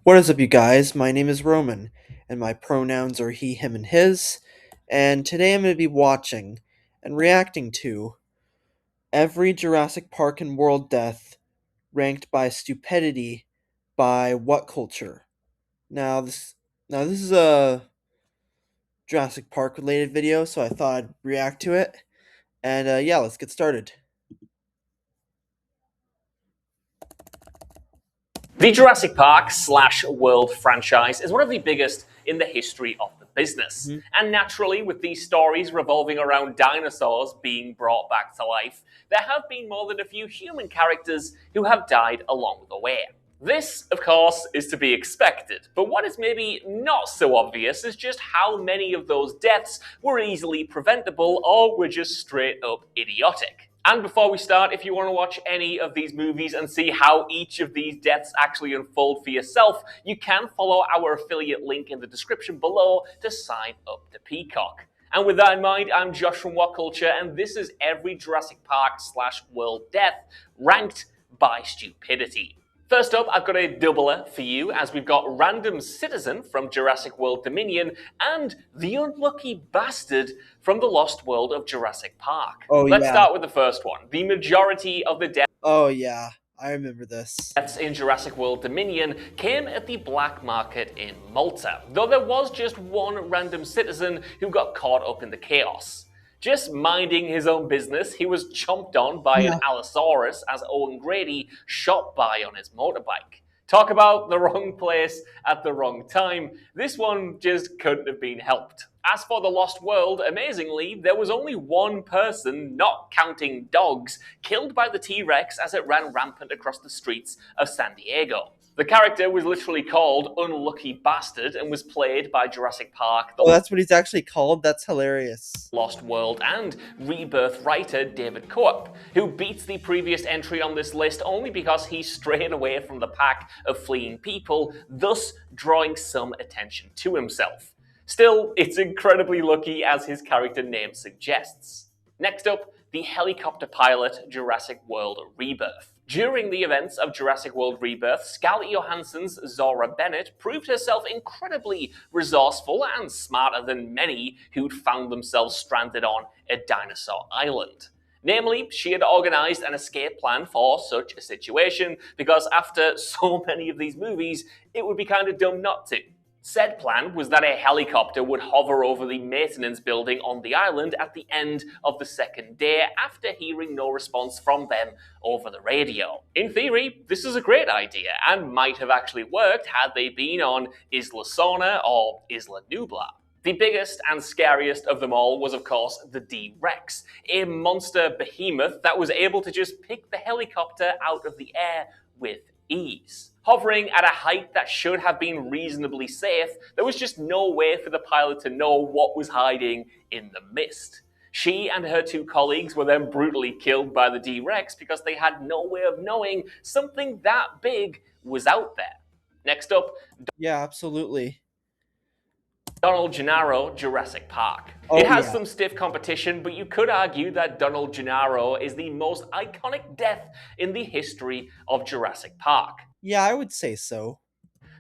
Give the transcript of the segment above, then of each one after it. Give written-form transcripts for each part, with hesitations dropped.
What is up, you guys? My name is Roman, and my pronouns are he, him, and his. And today I'm going to be watching and reacting to every Jurassic Park and World Death ranked by stupidity by What Culture. Now this is a Jurassic Park related video, so I thought I'd react to it. And yeah, let's get started. The Jurassic Park slash World franchise is one of the biggest in the history of the business. Mhm. And naturally, with these stories revolving around dinosaurs being brought back to life, there have been more than a few human characters who have died along the way. This, of course, is to be expected, but what is maybe not so obvious is just how many of those deaths were easily preventable or were just straight up idiotic. And before we start, if you want to watch any of these movies and see how each of these deaths actually unfold for yourself, you can follow our affiliate link in the description below to sign up to Peacock. And with that in mind, I'm Josh from What Culture, and this is every Jurassic Park slash World death ranked by stupidity. First up, I've got a doubler for you, as we've got Random Citizen from Jurassic World Dominion and The Unlucky Bastard from The Lost World of Jurassic Park. Oh Let's yeah. start with the first one. The majority of the Oh yeah. I remember this. deaths in Jurassic World Dominion came at the black market in Malta, though there was just one random citizen who got caught up in the chaos. Just minding his own business, he was chomped on by an Yeah. Allosaurus as Owen Grady shot by on his motorbike. Talk about the wrong place at the wrong time. This one just couldn't have been helped. As for the Lost World, amazingly, there was only one person, not counting dogs, killed by the T-Rex as it ran rampant across the streets of San Diego. The character was literally called Unlucky Bastard and was played by Jurassic Park, Oh, The that's what he's actually called? That's hilarious. Lost World, and Rebirth writer David Coop, who beats the previous entry on this list only because he strayed away from the pack of fleeing people, thus drawing some attention to himself. Still, it's incredibly lucky, as his character name suggests. Next up, the helicopter pilot Jurassic World Rebirth. During the events of Jurassic World Rebirth, Scarlett Johansson's Zora Bennett proved herself incredibly resourceful and smarter than many who'd found themselves stranded on a dinosaur island. Namely, she had organised an escape plan for such a situation, because after so many of these movies, it would be kind of dumb not to. Said plan was that a helicopter would hover over the maintenance building on the island at the end of the second day after hearing no response from them over the radio. In theory, this is a great idea and might have actually worked had they been on Isla Sorna or Isla Nublar. The biggest and scariest of them all was, of course, the D-Rex, a monster behemoth that was able to just pick the helicopter out of the air with ease. Hovering at a height that should have been reasonably safe, there was just no way for the pilot to know what was hiding in the mist. She and her two colleagues were then brutally killed by the D-Rex because they had no way of knowing something that big was out there. Next up, Yeah, absolutely. Donald Gennaro, Jurassic Park. Oh It has yeah. some stiff competition, but you could argue that Donald Gennaro is the most iconic death in the history of Jurassic Park. Yeah, I would say so.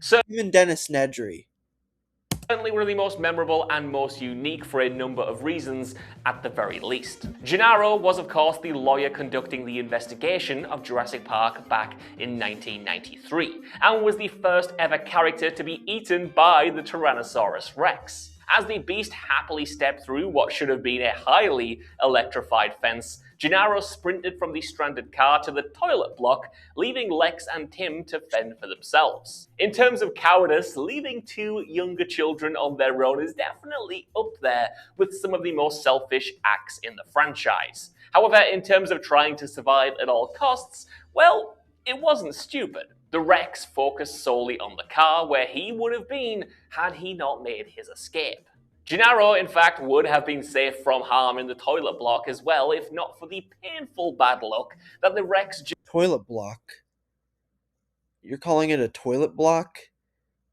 So Even Dennis Nedry. certainly one of the most memorable and most unique for a number of reasons, at the very least. Gennaro was, of course, the lawyer conducting the investigation of Jurassic Park back in 1993, and was the first ever character to be eaten by the Tyrannosaurus Rex. As the beast happily stepped through what should have been a highly electrified fence, Gennaro sprinted from the stranded car to the toilet block, leaving Lex and Tim to fend for themselves. In terms of cowardice, leaving two younger children on their own is definitely up there with some of the most selfish acts in the franchise. However, in terms of trying to survive at all costs, well, it wasn't stupid. The Rex focused solely on the car, where he would have been had he not made his escape. Gennaro, in fact, would have been safe from harm in the toilet block as well, if not for the painful bad luck that the Rex Toilet block. You're calling it a toilet block?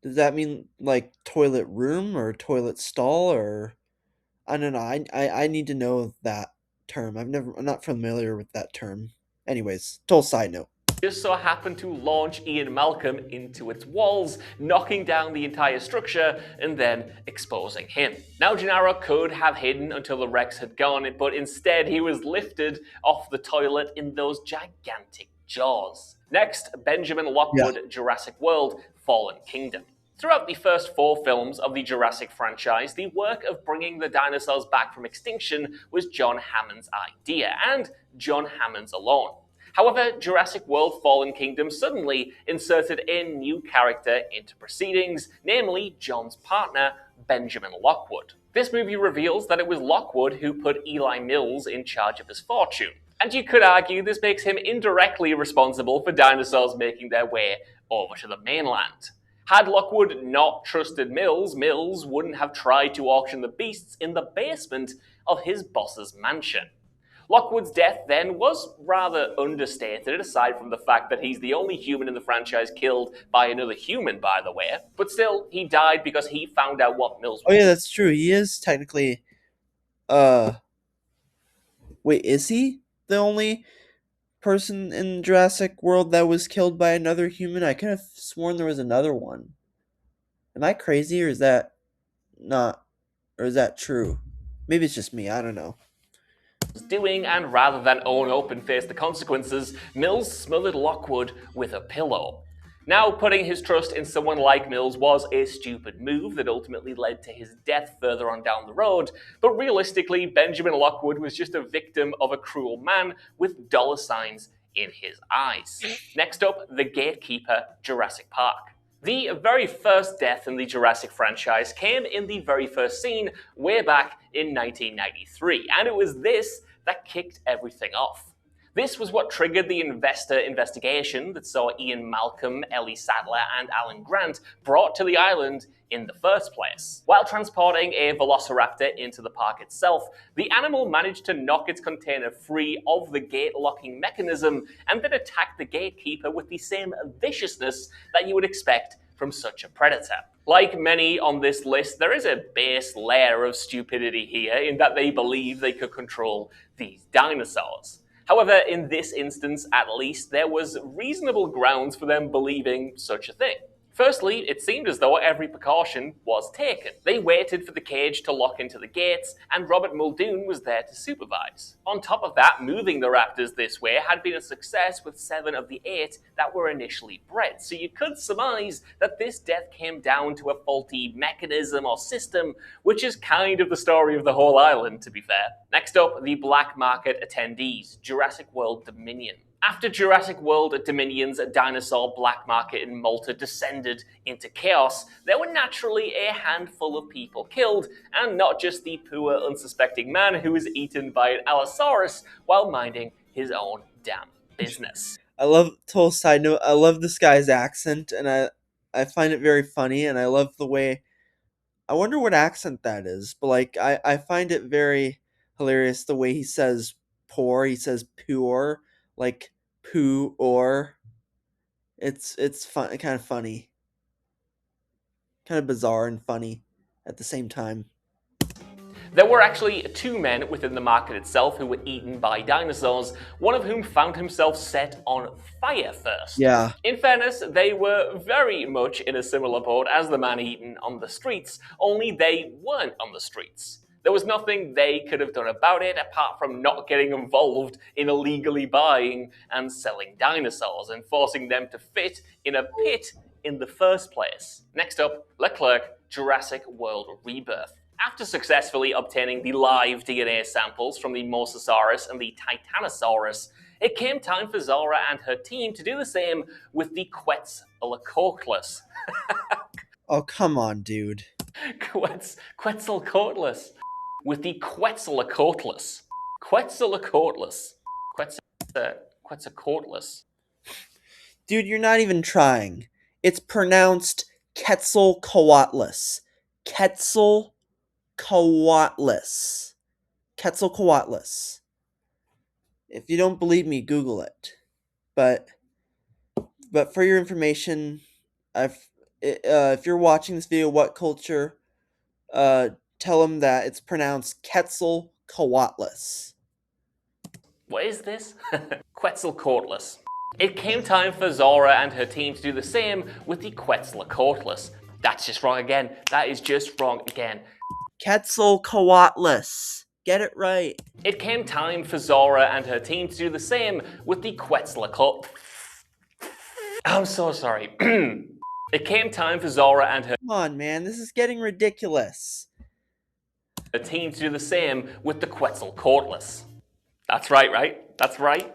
Does that mean like toilet room or toilet stall or I don't know. I need to know that term. I'm not familiar with that term. Anyways, total side note. just so happened to launch Ian Malcolm into its walls, knocking down the entire structure and then exposing him. Now, Gennaro could have hidden until the Rex had gone, but instead he was lifted off the toilet in those gigantic jaws. Next, Benjamin Yeah. Lockwood, Jurassic World, Fallen Kingdom. Throughout the first 4 films of the Jurassic franchise, the work of bringing the dinosaurs back from extinction was John Hammond's idea, and John Hammond's alone. However, Jurassic World Fallen Kingdom suddenly inserted a new character into proceedings, namely John's partner, Benjamin Lockwood. This movie reveals that it was Lockwood who put Eli Mills in charge of his fortune. And you could argue this makes him indirectly responsible for dinosaurs making their way over to the mainland. Had Lockwood not trusted Mills, Mills wouldn't have tried to auction the beasts in the basement of his boss's mansion. Lockwood's death then was rather understated, aside from the fact that he's the only human in the franchise killed by another human, by the way. But still, he died because he found out what Mills Oh was. yeah, that's true. He is technically. Uh, wait, is he the only person in Jurassic World that was killed by another human? I could have sworn there was another one. Am I crazy, or is that not, or is that true? Maybe it's just me. I don't know. Doing, and rather than own up and face the consequences, Mills smothered Lockwood with a pillow. Now, putting his trust in someone like Mills was a stupid move that ultimately led to his death further on down the road, but realistically, Benjamin Lockwood was just a victim of a cruel man with dollar signs in his eyes. Next up, the gatekeeper, Jurassic Park. The very first death in the Jurassic franchise came in the very first scene way back in 1993, and it was this that kicked everything off. This was what triggered the investor investigation that saw Ian Malcolm, Ellie Sattler, and Alan Grant brought to the island in the first place. While transporting a velociraptor into the park itself, the animal managed to knock its container free of the gate locking mechanism and then attacked the gatekeeper with the same viciousness that you would expect from such a predator. Like many on this list, there is a base layer of stupidity here in that they believe they could control these dinosaurs. However, in this instance at least, there was reasonable grounds for them believing such a thing. Firstly, it seemed as though every precaution was taken. They waited for the cage to lock into the gates, and Robert Muldoon was there to supervise. On top of that, moving the raptors this way had been a success with 7 of the 8 that were initially bred, so you could surmise that this death came down to a faulty mechanism or system, which is kind of the story of the whole island, to be fair. Next up, the black market attendees, Jurassic World Dominion. After Jurassic World Dominion's dinosaur black market in Malta descended into chaos, there were naturally a handful of people killed, and not just the poor, unsuspecting man who was eaten by an Allosaurus while minding his own damn business. I love, total side note, I love this guy's accent, and I find it very funny, and I love the way. I wonder what accent that is, but like I find it very hilarious the way he says poor. He says pure, like poo or. It's fun, kind of funny, kind of bizarre and funny at the same time. There were actually 2 men within the market itself who were eaten by dinosaurs, one of whom found himself set on fire first. Yeah, In fairness, they were very much in a similar boat as the man eaten on the streets, only they weren't on the streets. There was nothing they could have done about it apart from not getting involved in illegally buying and selling dinosaurs and forcing them to fit in a pit in the first place. Next up, Leclerc, Jurassic World Rebirth. After successfully obtaining the live DNA samples from the Mosasaurus and the Titanosaurus, it came time for Zora and her team to do the same with the Quetzalcoatlus. oh come on, dude. Quetzalcoatlus. With the Quetzalcoatlus. Quetzalcoatlus. Quetzalcoatlus. Dude, you're not even trying. It's pronounced Quetzalcoatlus. Quetzalcoatlus. Quetzalcoatlus. If you don't believe me, Google it. But for your information, if you're watching this video, what culture? Tell them that it's pronounced Quetzalcoatlus. What is this? Quetzalcoatlus. It came time for Zora and her team to do the same with the Quetzalcoatlus. That's just wrong again. That is just wrong again. Quetzalcoatlus. Get it right. It came time for Zora and her team to do the same with the Quetzalcoatl. I'm so sorry. It came time for Zora and her Come on, man. This is getting ridiculous. team to do the same with the Quetzalcoatlus. That's right? That's right.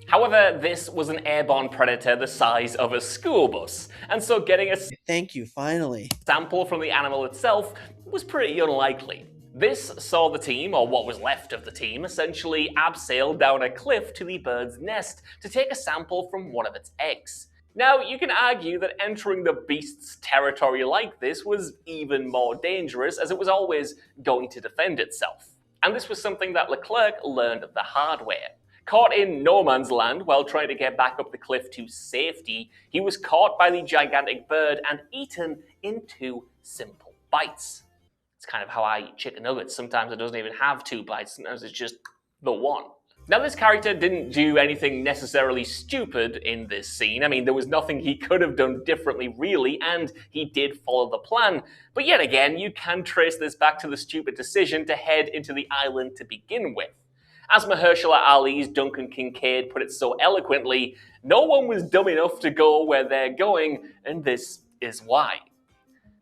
However, this was an airborne predator the size of a school bus, and so getting a Thank you, finally. sample from the animal itself was pretty unlikely. This saw the team, or what was left of the team, essentially abseil down a cliff to the bird's nest to take a sample from one of its eggs. Now, you can argue that entering the beast's territory like this was even more dangerous, as it was always going to defend itself. And this was something that Leclerc learned the hard way. Caught in no man's land while trying to get back up the cliff to safety, he was caught by the gigantic bird and eaten in 2 simple bites. It's kind of how I eat chicken nuggets. Sometimes it doesn't even have 2 bites, sometimes it's just the one. Now, this character didn't do anything necessarily stupid in this scene. I mean, there was nothing he could have done differently, really, and he did follow the plan. But yet again, you can trace this back to the stupid decision to head into the island to begin with. As Mahershala Ali's Duncan Kincaid put it so eloquently, no one was dumb enough to go where they're going, and this is why.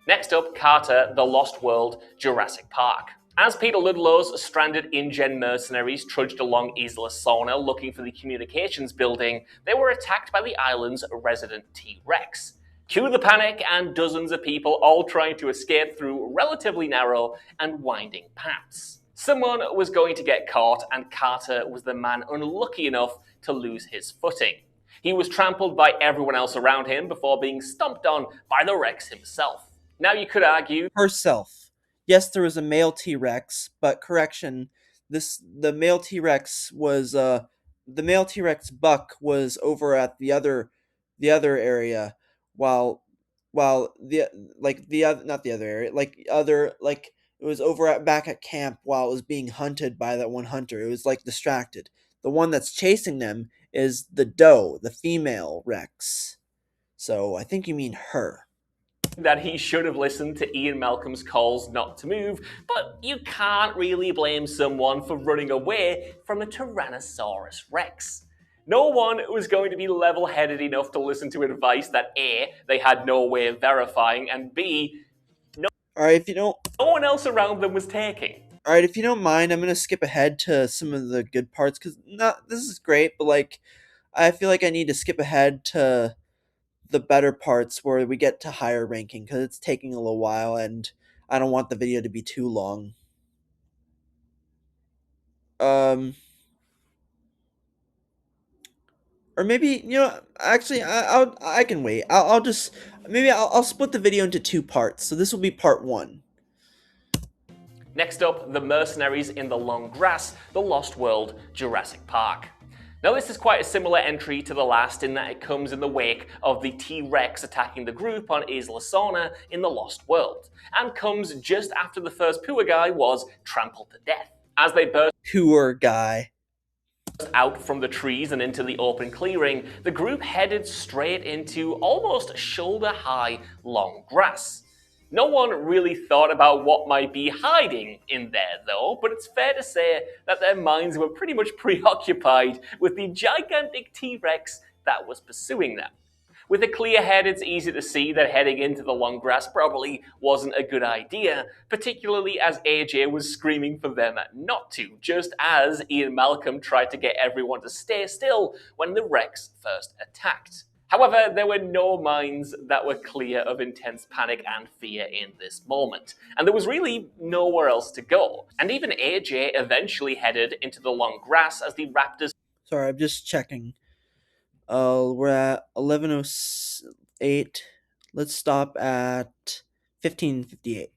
Next up, Carter, The Lost World, Jurassic Park. As Peter Ludlow's stranded InGen mercenaries trudged along Isla Sorna looking for the communications building, they were attacked by the island's resident T-Rex. Cue the panic and dozens of people all trying to escape through relatively narrow and winding paths. Someone was going to get caught, and Carter was the man unlucky enough to lose his footing. He was trampled by everyone else around him before being stomped on by the Rex himself. Now, you could argue Herself. Yes, there was a male T-Rex, but correction, the male T-Rex was the male T-Rex buck was over at the other area, while the like the other not the other area, like other like it was over at back at camp while it was being hunted by that one hunter. It was like distracted. The one that's chasing them is the doe, the female Rex. So I think you mean her. that he should have listened to Ian Malcolm's calls not to move, but you can't really blame someone for running away from a Tyrannosaurus Rex. No one was going to be level-headed enough to listen to advice that A, they had no way of verifying, and B, All right, if you don't no one else around them was taking. All right, if you don't mind, I'm gonna skip ahead to some of the good parts because not this is great, but like I feel like I need to skip ahead to the better parts where we get to higher ranking because it's taking a little while and I don't want the video to be too long. Um, or maybe actually, I can wait. I'll just maybe I'll split the video into 2 parts. So this will be part 1. Next up, the mercenaries in the long grass, The Lost World, Jurassic Park. Now, this is quite a similar entry to the last in that it comes in the wake of the T-Rex attacking the group on Isla Sorna in The Lost World, and comes just after the first poor guy was trampled to death. As they burst Poor guy. out from the trees and into the open clearing, the group headed straight into almost shoulder-high long grass. No one really thought about what might be hiding in there, though, but it's fair to say that their minds were pretty much preoccupied with the gigantic T-Rex that was pursuing them. With a clear head, it's easy to see that heading into the long grass probably wasn't a good idea, particularly as AJ was screaming for them not to, just as Ian Malcolm tried to get everyone to stay still when the Rex first attacked. However, there were no minds that were clear of intense panic and fear in this moment, and there was really nowhere else to go. And even AJ eventually headed into the long grass as the raptors Sorry, I'm just checking. We're at 11:08. Let's stop at 15:58.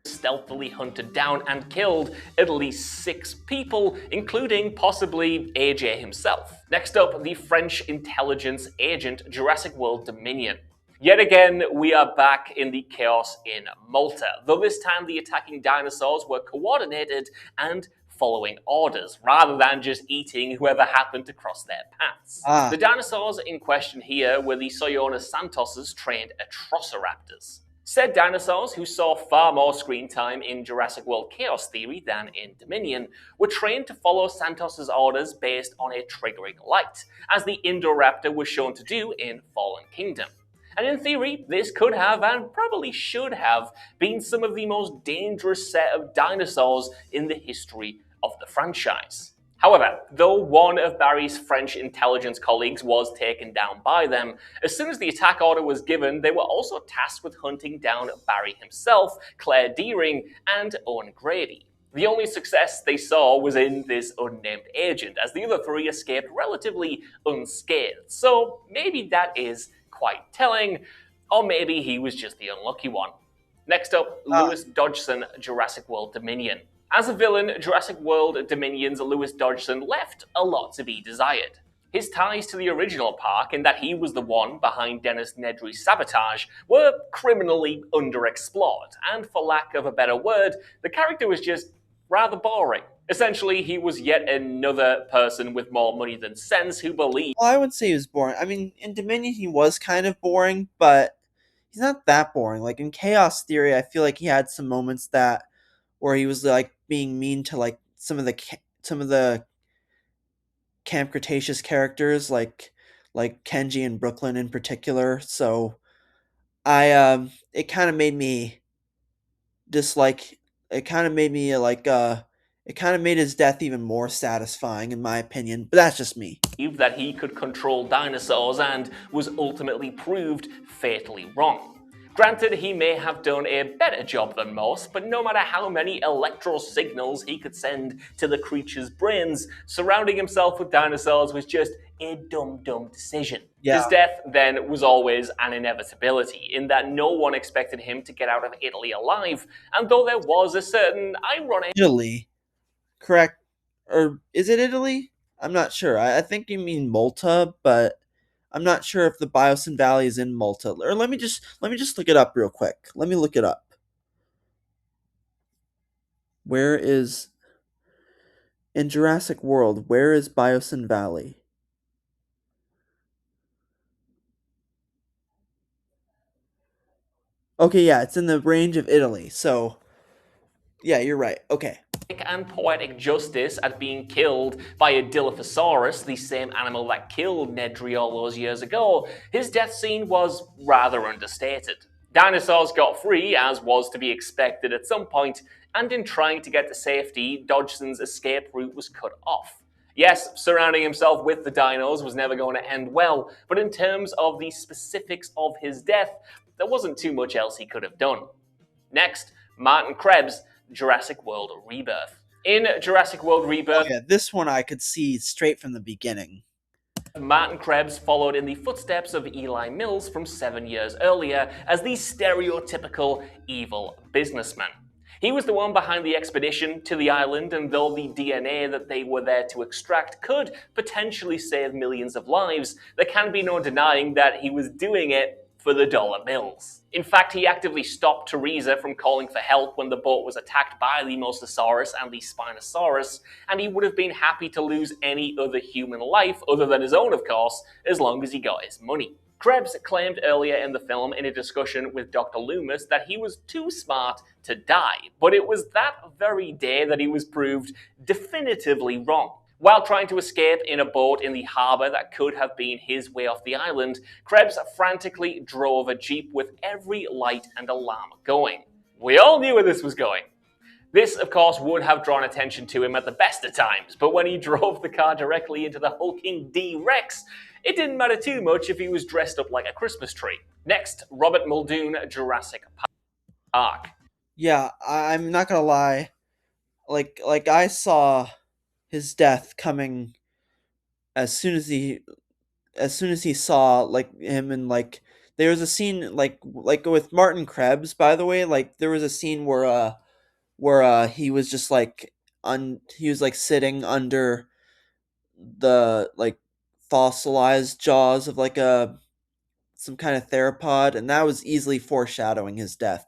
stealthily hunted down and killed at least 6 people, including possibly AJ himself. Next up, the French intelligence agent Jurassic World Dominion. Yet again, we are back in the chaos in Malta, though this time the attacking dinosaurs were coordinated and following orders rather than just eating whoever happened to cross their paths. Ah, The dinosaurs in question here were the Sojourner Santos's trained Atrociraptors. Said dinosaurs, who saw far more screen time in Jurassic World Chaos Theory than in Dominion, were trained to follow Santos's orders based on a triggering light, as the Indoraptor was shown to do in Fallen Kingdom. And in theory, this could have, and probably should have, been some of the most dangerous set of dinosaurs in the history of the franchise. However, though one of Barry's French intelligence colleagues was taken down by them, as soon as the attack order was given, they were also tasked with hunting down Barry himself, Claire Deering, and Owen Grady. The only success they saw was in this unnamed agent, as the other three escaped relatively unscathed. So maybe that is quite telling, or maybe he was just the unlucky one. Next up, ah. Lewis Dodgson, Jurassic World Dominion. As a villain, Jurassic World Dominion's Lewis Dodgson left a lot to be desired. His ties to the original park, in that he was the one behind Dennis Nedry's sabotage, were criminally underexplored, and for lack of a better word, the character was just rather boring. Essentially, he was yet another person with more money than sense who believed Well, I would say he was boring. I mean, in Dominion he was kind of boring, but he's not that boring. Like in Chaos Theory, I feel like he had some moments that where he was like being mean to like some of the Camp Cretaceous characters, like Kenji and Brooklyn in particular. So I it kind of made me dislike. It kind of made me it kind of made his death even more satisfying in my opinion. But that's just me. that he could control dinosaurs and was ultimately proved fatally wrong. Granted, he may have done a better job than most, but no matter how many electro signals he could send to the creature's brains, surrounding himself with dinosaurs was just a dumb decision. Yeah, His death, then, was always an inevitability, in that no one expected him to get out of Italy alive, and though there was a certain ironic Italy, correct? Or is it Italy? I'm not sure. I think you mean Malta, but I'm not sure if the Biosyn Valley is in Malta. Or let me just look it up real quick. Let me look it up. Where is in Jurassic World? Where is Biosyn Valley? Okay, yeah, it's in the range of Italy. So yeah, you're right. Okay. and poetic justice at being killed by a Dilophosaurus, the same animal that killed Nedry all those years ago, his death scene was rather understated. Dinosaurs got free, as was to be expected at some point, and in trying to get to safety, Dodgson's escape route was cut off. Yes, surrounding himself with the dinos was never going to end well, but in terms of the specifics of his death, there wasn't too much else he could have done. Next, Martin Krebs, Jurassic World Rebirth. In Jurassic World Oh Rebirth, yeah, this one I could see straight from the beginning. Martin Krebs followed in the footsteps of Eli Mills from 7 years earlier as the stereotypical evil businessman. He was the one behind the expedition to the island, and though the DNA that they were there to extract could potentially save millions of lives, there can be no denying that he was doing it for the dollar bills. In fact, he actively stopped Teresa from calling for help when the boat was attacked by the Mosasaurus and the Spinosaurus, and he would have been happy to lose any other human life, other than his own of course, as long as he got his money. Krebs claimed earlier in the film in a discussion with Dr. Loomis that he was too smart to die, but it was that very day that he was proved definitively wrong. While trying to escape in a boat in the harbour that could have been his way off the island, Krebs frantically drove a jeep with every light and alarm going. We all knew where this was going. This, of course, would have drawn attention to him at the best of times, but when he drove the car directly into the hulking D-Rex, it didn't matter too much if he was dressed up like a Christmas tree. Next, Robert Muldoon, Jurassic Park. Yeah, I'm not gonna lie. Like I saw his death coming as soon as he saw like him and like there was a scene like with Martin Krebs, by the way, like there was a scene where he was just like he was like sitting under the like fossilized jaws of like a some kind of theropod, and that was easily foreshadowing his death.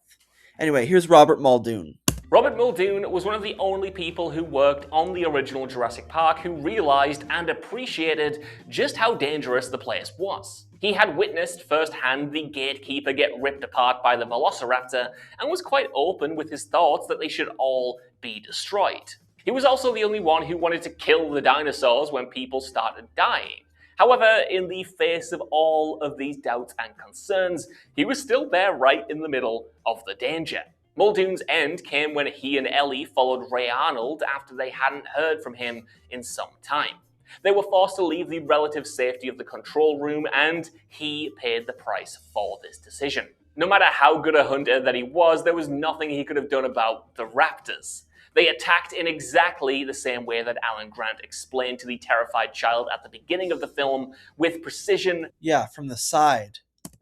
Anyway, here's Robert Muldoon. Robert Muldoon was one of the only people who worked on the original Jurassic Park who realised and appreciated just how dangerous the place was. He had witnessed firsthand the gatekeeper get ripped apart by the Velociraptor and was quite open with his thoughts that they should all be destroyed. He was also the only one who wanted to kill the dinosaurs when people started dying. However, in the face of all of these doubts and concerns, he was still there right in the middle of the danger. Muldoon's end came when he and Ellie followed Ray Arnold after they hadn't heard from him in some time. They were forced to leave the relative safety of the control room, and he paid the price for this decision. No matter how good a hunter that he was, there was nothing he could have done about the raptors. They attacked in exactly the same way that Alan Grant explained to the terrified child at the beginning of the film, with precision, Yeah, from the side.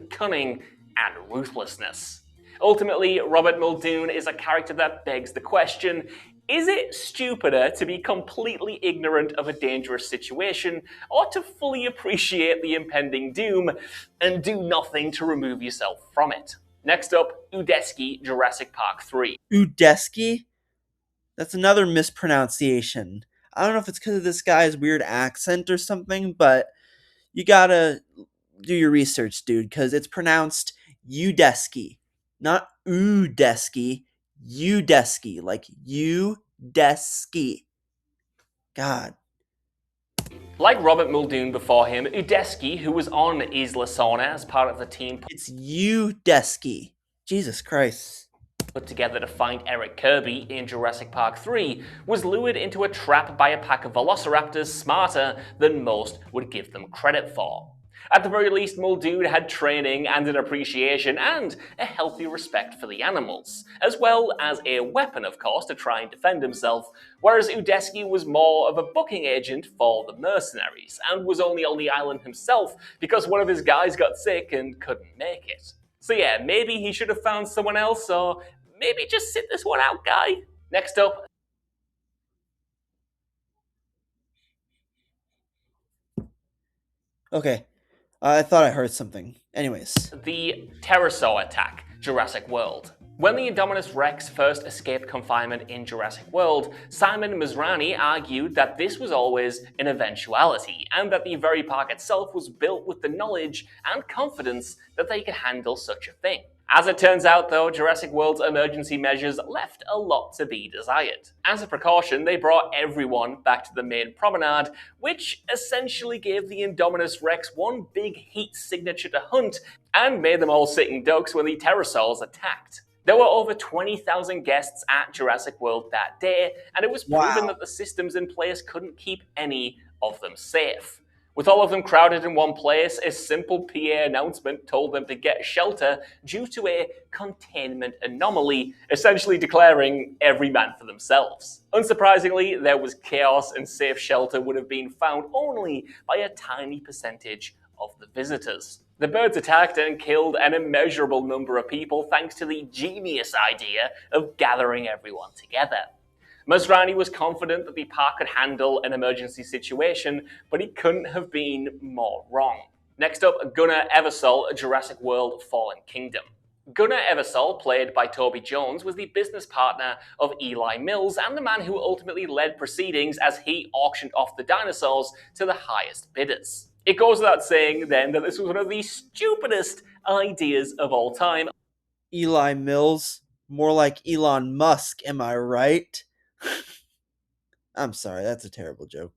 cunning, and ruthlessness. Ultimately, Robert Muldoon is a character that begs the question, is it stupider to be completely ignorant of a dangerous situation, or to fully appreciate the impending doom and do nothing to remove yourself from it? Next up, Udesky, Jurassic Park 3. Udesky? That's another mispronunciation. I don't know if it's because of this guy's weird accent or something, but you gotta do your research, dude, because it's pronounced Udesky. Not Udesky. Udesky. Like Udesky. God. Like Robert Muldoon before him, Udesky, who was on Isla Sorna as part of the team It's Udesky. Jesus Christ. put together to find Eric Kirby in Jurassic Park 3, was lured into a trap by a pack of velociraptors smarter than most would give them credit for. At the very least, Muldoon had training and an appreciation and a healthy respect for the animals, as well as a weapon, of course, to try and defend himself, whereas Udesky was more of a booking agent for the mercenaries, and was only on the island himself because one of his guys got sick and couldn't make it. So yeah, maybe he should have found someone else, or maybe just sit this one out, guy. Next up, Okay. I thought I heard something. Anyways. the pterosaur attack, Jurassic World. When the Indominus Rex first escaped confinement in Jurassic World, Simon Masrani argued that this was always an eventuality, and that the very park itself was built with the knowledge and confidence that they could handle such a thing. As it turns out, though, Jurassic World's emergency measures left a lot to be desired. As a precaution, they brought everyone back to the main promenade, which essentially gave the Indominus Rex one big heat signature to hunt, and made them all sitting ducks when the pterosaurs attacked. There were over 20,000 guests at Jurassic World that day, and it was proven Wow. that the systems in place couldn't keep any of them safe. With all of them crowded in one place, a simple PA announcement told them to get shelter due to a containment anomaly, essentially declaring every man for themselves. Unsurprisingly, there was chaos, and safe shelter would have been found only by a tiny percentage of the visitors. The birds attacked and killed an immeasurable number of people thanks to the genius idea of gathering everyone together. Masrani was confident that the park could handle an emergency situation, but he couldn't have been more wrong. Next up, Gunnar Eversole, Jurassic World Fallen Kingdom. Gunnar Eversole, played by Toby Jones, was the business partner of Eli Mills and the man who ultimately led proceedings as he auctioned off the dinosaurs to the highest bidders. It goes without saying, then, that this was one of the stupidest ideas of all time. Eli Mills. More like Elon Musk, am I right? I'm sorry, that's a terrible joke.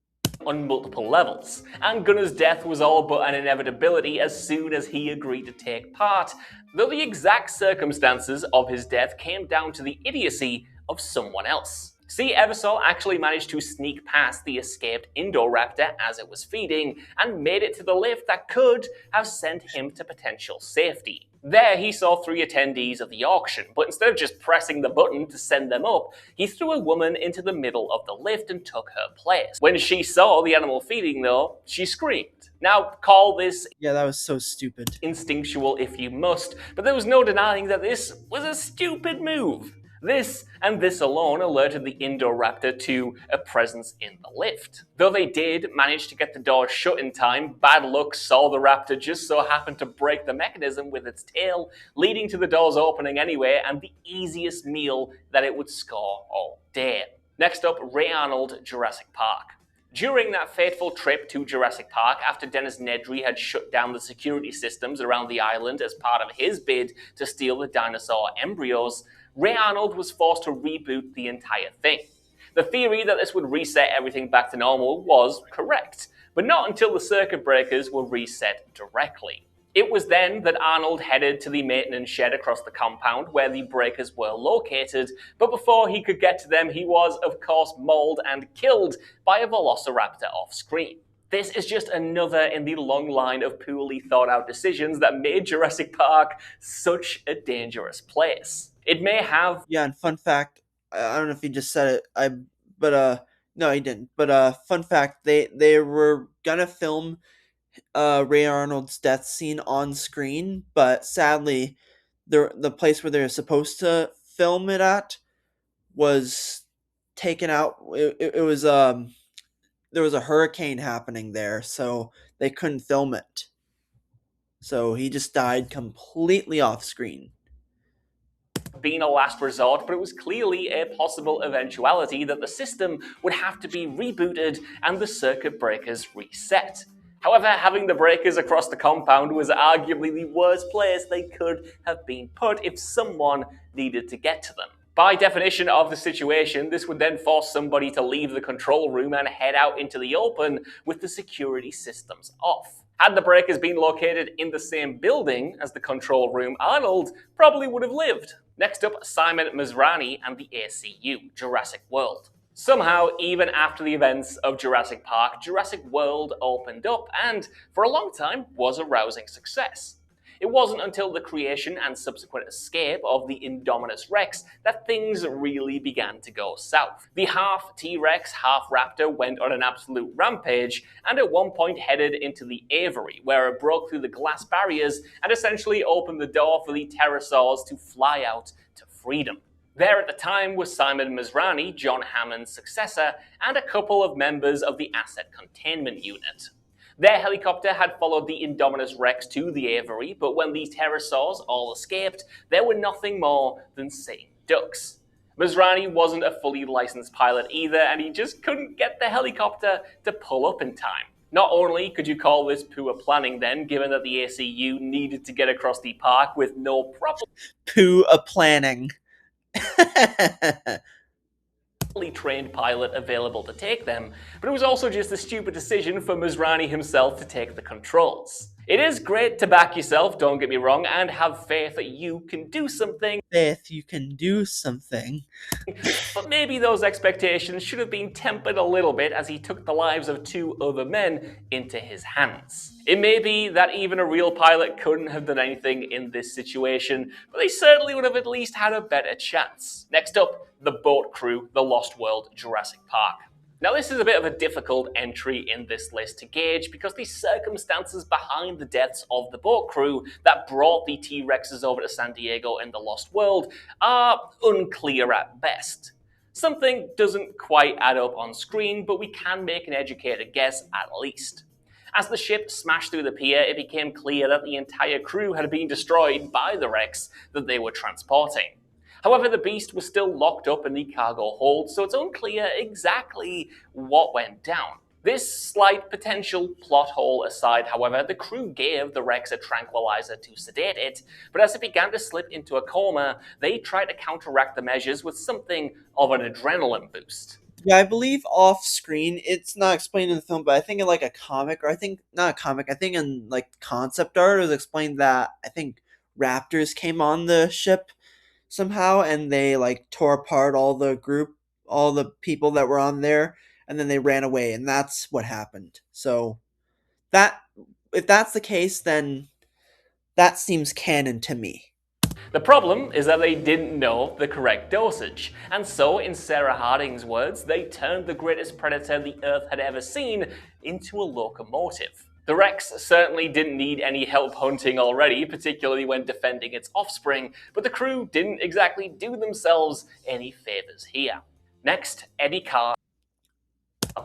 On multiple levels, and Gunnar's death was all but an inevitability as soon as he agreed to take part, though the exact circumstances of his death came down to the idiocy of someone else. See, Eversole actually managed to sneak past the escaped Indoraptor as it was feeding, and made it to the lift that could have sent him to potential safety. There, he saw 3 attendees of the auction, but instead of just pressing the button to send them up, he threw a woman into the middle of the lift and took her place. When she saw the animal feeding, though, she screamed. Now, call this Yeah, that was so stupid. instinctual if you must, but there was no denying that this was a stupid move. This and this alone alerted the Indoraptor to a presence in the lift. Though they did manage to get the doors shut in time, bad luck saw the raptor just so happened to break the mechanism with its tail, leading to the doors opening anyway and the easiest meal that it would score all day. Next up, Ray Arnold, Jurassic Park. During that fateful trip to Jurassic Park, after Dennis Nedry had shut down the security systems around the island as part of his bid to steal the dinosaur embryos, Ray Arnold was forced to reboot the entire thing. The theory that this would reset everything back to normal was correct, but not until the circuit breakers were reset directly. It was then that Arnold headed to the maintenance shed across the compound where the breakers were located, but before he could get to them, he was, of course, mauled and killed by a velociraptor off screen. This is just another in the long line of poorly thought out decisions that made Jurassic Park such a dangerous place. It may have. Yeah, and fun fact, I don't know if he just said it, but no, he didn't. But fun fact, they were gonna film Ray Arnold's death scene on screen, but sadly, the place where they were supposed to film it at was taken out. It was there was a hurricane happening there, so they couldn't film it. So he just died completely off screen. Been a last resort, but it was clearly a possible eventuality that the system would have to be rebooted and the circuit breakers reset. However, having the breakers across the compound was arguably the worst place they could have been put if someone needed to get to them. By definition of the situation, this would then force somebody to leave the control room and head out into the open with the security systems off. Had the breakers been located in the same building as the control room, Arnold probably would have lived. Next up, Simon Masrani and the ACU, Jurassic World. Somehow, even after the events of Jurassic Park, Jurassic World opened up and, for a long time, was a rousing success. It wasn't until the creation and subsequent escape of the Indominus Rex that things really began to go south. The half T-Rex, half Raptor went on an absolute rampage and at one point headed into the aviary, where it broke through the glass barriers and essentially opened the door for the pterosaurs to fly out to freedom. There at the time was Simon Masrani, John Hammond's successor, and a couple of members of the Asset Containment Unit. Their helicopter had followed the Indominus Rex to the aviary, but when the pterosaurs all escaped, they were nothing more than sitting ducks. Masrani wasn't a fully licensed pilot either, and he just couldn't get the helicopter to pull up in time. Not only could you call this poor planning then, given that the ACU needed to get across the park with no properly Poor planning. trained pilot available to take them, but it was also just a stupid decision for Masrani himself to take the controls. It is great to back yourself, don't get me wrong, and have faith that you can do something. Faith, you can do something. But maybe those expectations should have been tempered a little bit as he took the lives of two other men into his hands. It may be that even a real pilot couldn't have done anything in this situation, but they certainly would have at least had a better chance. Next up, the boat crew, The Lost World, Jurassic Park. Now, this is a bit of a difficult entry in this list to gauge because the circumstances behind the deaths of the boat crew that brought the T-Rexes over to San Diego in The Lost World are unclear at best. Something doesn't quite add up on screen, but we can make an educated guess at least. As the ship smashed through the pier, it became clear that the entire crew had been destroyed by the Rex that they were transporting. However, the beast was still locked up in the cargo hold, so it's unclear exactly what went down. This slight potential plot hole aside, however, the crew gave the Rex a tranquilizer to sedate it, but as it began to slip into a coma, they tried to counteract the measures with something of an adrenaline boost. Yeah, I believe off screen, it's not explained in the film, but I think in like a comic, or I think not a comic, I think in like concept art, it was explained that I think raptors came on the ship somehow and they like tore apart all the people that were on there, and then they ran away, and that's what happened. So that if that's the case, then that seems canon to me. The problem is that they didn't know the correct dosage, and so, in Sarah Harding's words, they turned the greatest predator the Earth had ever seen into a locomotive. The Rex certainly didn't need any help hunting already, particularly when defending its offspring, but the crew didn't exactly do themselves any favours here. Next, Eddie Carr,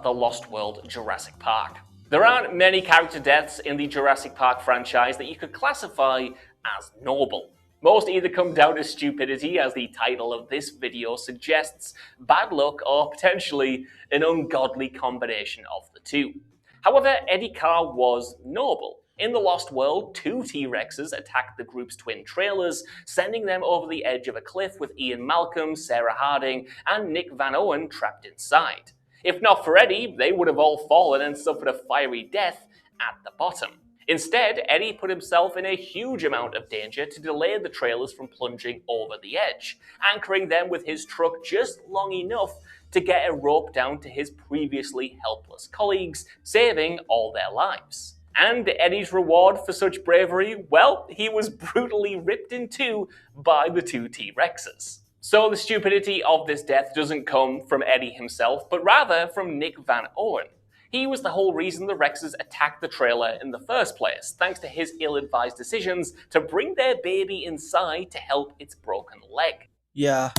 The Lost World Jurassic Park. There aren't many character deaths in the Jurassic Park franchise that you could classify as noble. Most either come down to stupidity, as the title of this video suggests, bad luck, or potentially an ungodly combination of the two. However, Eddie Carr was noble. In The Lost World, two T-Rexes attacked the group's twin trailers, sending them over the edge of a cliff with Ian Malcolm, Sarah Harding, and Nick Van Owen trapped inside. If not for Eddie, they would have all fallen and suffered a fiery death at the bottom. Instead, Eddie put himself in a huge amount of danger to delay the trailers from plunging over the edge, anchoring them with his truck just long enough to get a rope down to his previously helpless colleagues, saving all their lives. And Eddie's reward for such bravery, well, he was brutally ripped in two by the two T-Rexes. So the stupidity of this death doesn't come from Eddie himself, but rather from Nick Van Owen. He was the whole reason the Rexes attacked the trailer in the first place, thanks to his ill-advised decisions to bring their baby inside to help its broken leg. Yeah.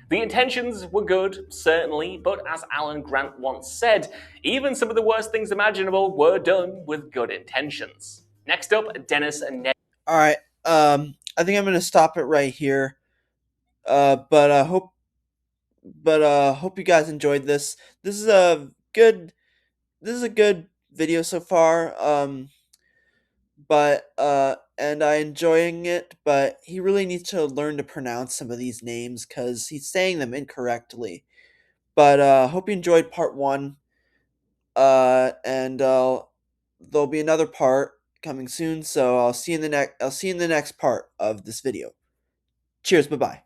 The intentions were good, certainly, but as Alan Grant once said, even some of the worst things imaginable were done with good intentions. Next up, Dennis and Ned. All right. I think I'm gonna stop it right here. Hope you guys enjoyed this. This is a good. This is a good video so far. And I enjoying it, but he really needs to learn to pronounce some of these names because he's saying them incorrectly. But hope you enjoyed part one. And there'll be another part coming soon. So I'll see you in the next. I'll see you in the next part of this video. Cheers. Bye bye.